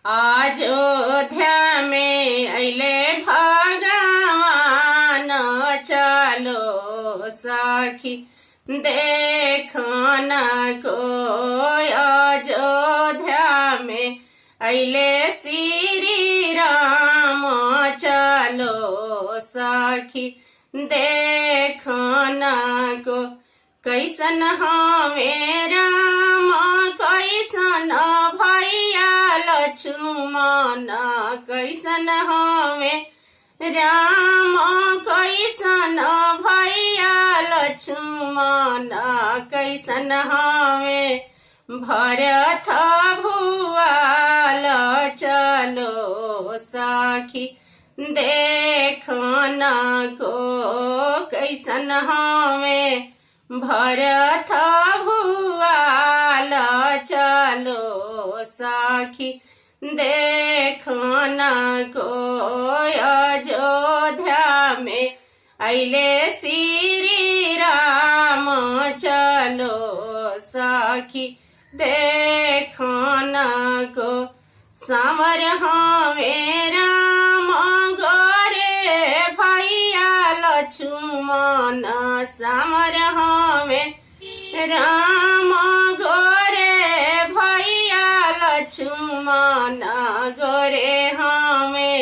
अयोध्या में अइले भगवान चलो सखी देखन को। अयोध्या में अइले श्री राम चलो सखी देखन को। कैसन हमें राम कैसन भैया लक्ष्मण। कैसन हमें राम कैसन भैया लक्ष्मण। कैसन हमें भरत भुआल चलो सखी देखन को। कैसन हमें भरत भुआल चलो सखी देखन को। अयोध्या में अइले श्री राम चलो सखी देखन को। सावर हमें राम गोरे भैया लक्ष्मण। सावर हमें राम गोरे भैया लक्ष्मण। गोरे हमें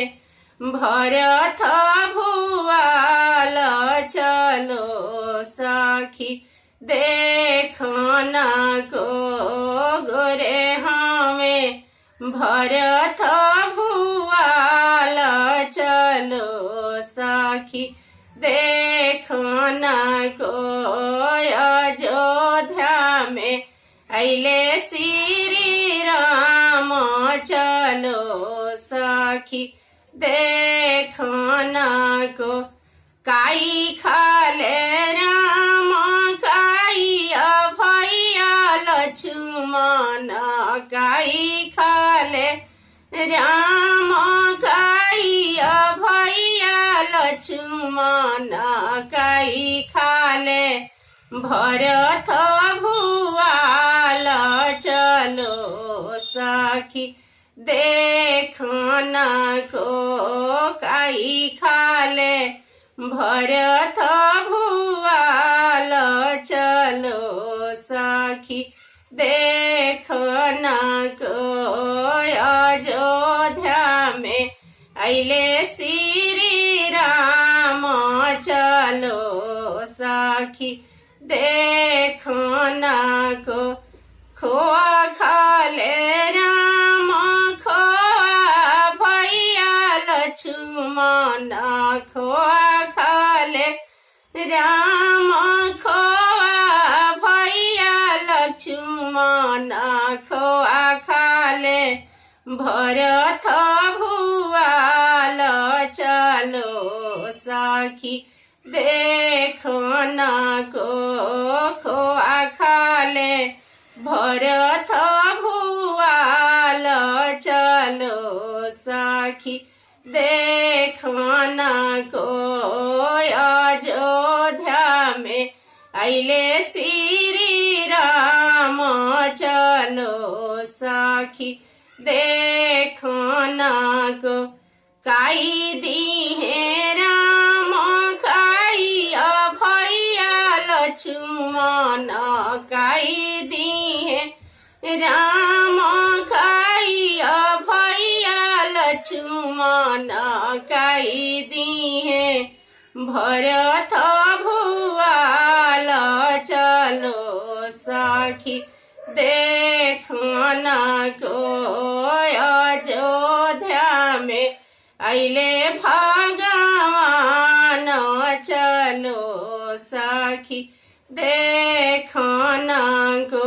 भरत भुआल चलो सखी देखन को। गोरे हमें भरत भुआल चलो सखी देखन को। अयोध्या में अइले श्री राम चलो सखी देखन को। काई खाले राम काई भैया लक्ष्मण। काई खाले राम काई भैया लक्ष्मण। काई खाले भरत भुआल चलो सखी देखन को। काई खाले भरत भुआल चलो सखी देखन को। अयोध्या में अइले श्री राम चलो सखी देखन को। खोआ खाले राम खोआ भैया लक्ष्मण। खोआ खाले राम खोआ भैया लक्ष्मण। खोआ खाले भरत भुआल चलो सखी देखन को। खोआ खाले भरत भुआल चलो सखी देखन को। अयोध्या में अइले श्री राम चलो सखी देखन को। काई दीहे राम काई भैया लक्ष्मण। काई दीहे राम काई भैया लक्ष्मण। काई दीहे भरत भुआल चलो सखी देखन को। अयोध्या में अइले भगवान चलो सखी देखन को।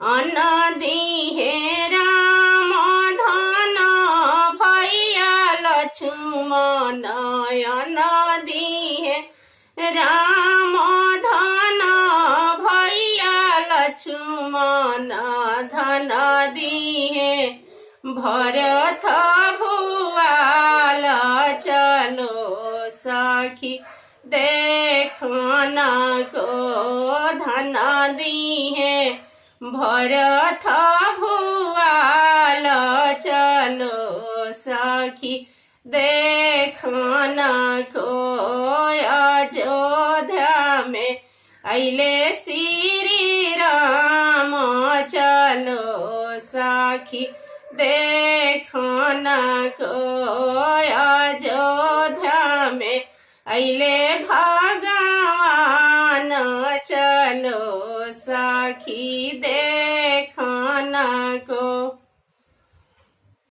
अन्न दीहे राम धन भैया लक्ष्मण। अन्न दीहे राम धन भैया लक्ष्मण। धन दीहे भरत भुआल चलो सखी देखन को। धन दीहे भरत भुआल चलो चलो सखी देखना को अयोध्या में अइले श्री राम चलो सखी देखना को अयोध्या में अइले भगवान चलो सखी देखना को।